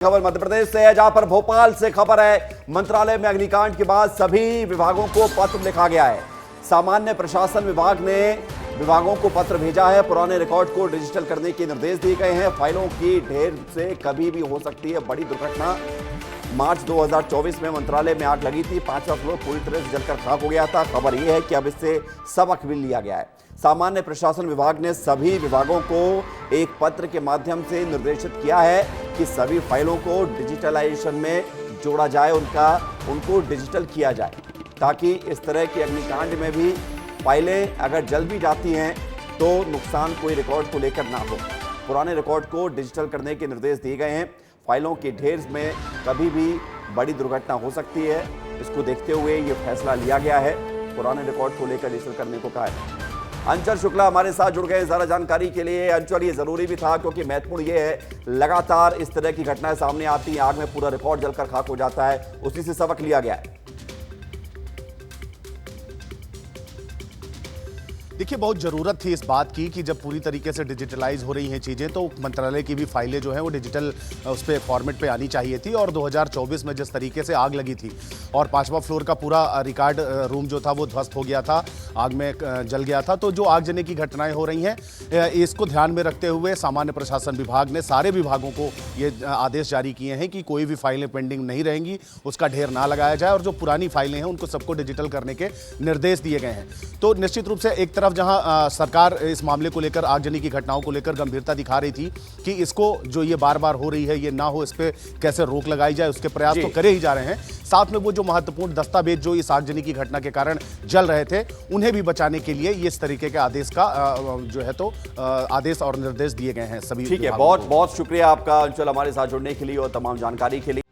खबर मध्य प्रदेश से है, जहां पर भोपाल से खबर है। मंत्रालय में अग्निकांड के बाद सभी विभागों को पत्र लिखा गया है। सामान्य प्रशासन विभाग ने विभागों को पत्र भेजा है। पुराने रिकॉर्ड को डिजिटल करने के निर्देश दिए गए हैं। फाइलों की ढेर से कभी भी हो सकती है बड़ी दुर्घटना। मार्च 2024 में मंत्रालय में आग लगी थी। 5वां फ्लोर पूरी तरह से जलकर खाक हो गया था। खबर यह है कि अब इससे सबक भी लिया गया है। सामान्य प्रशासन विभाग ने सभी विभागों को एक पत्र के माध्यम से निर्देशित किया है कि सभी फाइलों को डिजिटलाइजेशन में जोड़ा जाए, उनको डिजिटल किया जाए, ताकि इस तरह के अग्निकांड में भी फाइलें अगर जल भी जाती हैं तो नुकसान कोई रिकॉर्ड को लेकर ना हो। पुराने रिकॉर्ड को डिजिटल करने के निर्देश दिए गए हैं। फाइलों के ढेर में कभी भी बड़ी दुर्घटना हो सकती है। इसको देखते हुए ये फैसला लिया गया है। पुराने रिकॉर्ड को लेकर डिजिटल करने को कहा है। अंचल शुक्ला हमारे साथ जुड़ गए ज़्यादा जानकारी के लिए। अंचल, ये जरूरी भी था क्योंकि महत्वपूर्ण ये है, लगातार इस तरह की घटनाएं सामने आती हैं, आग में पूरा रिकॉर्ड जलकर खाक हो जाता है, उसी से सबक लिया गया है। देखिए, बहुत ज़रूरत थी इस बात की कि जब पूरी तरीके से डिजिटलाइज हो रही हैं चीज़ें, तो मंत्रालय की भी फाइलें जो हैं वो डिजिटल उस पर फॉर्मेट पे आनी चाहिए थी। और 2024 में जिस तरीके से आग लगी थी और 5वां फ्लोर का पूरा रिकॉर्ड रूम जो था वो ध्वस्त हो गया था, आग में जल गया था। तो जो आगजनी की घटनाएं हो रही हैं, इसको ध्यान में रखते हुए सामान्य प्रशासन विभाग ने सारे विभागों को ये आदेश जारी किए हैं कि कोई भी फाइलें पेंडिंग नहीं रहेंगी, उसका ढेर ना लगाया जाए, और जो पुरानी फाइलें हैं उनको सबको डिजिटल करने के निर्देश दिए गए हैं। तो निश्चित रूप से एक तरफ जहां सरकार इस मामले को लेकर, आगजनी की घटनाओं को लेकर गंभीरता दिखा रही थी कि इसको जो ये बार बार हो रही है ये ना हो, इस पे कैसे रोक लगाई जाए, उसके प्रयास तो करे ही जा रहे हैं। साथ में वो जो महत्वपूर्ण दस्तावेज जो इस आगजनी की घटना के कारण जल रहे थे, उन्हें भी बचाने के लिए इस तरीके के आदेश का जो है तो आदेश और निर्देश दिए गए हैं सभी। ठीक है, बहुत बहुत शुक्रिया आपका अंचल, हमारे साथ जुड़ने के लिए और तमाम जानकारी के लिए।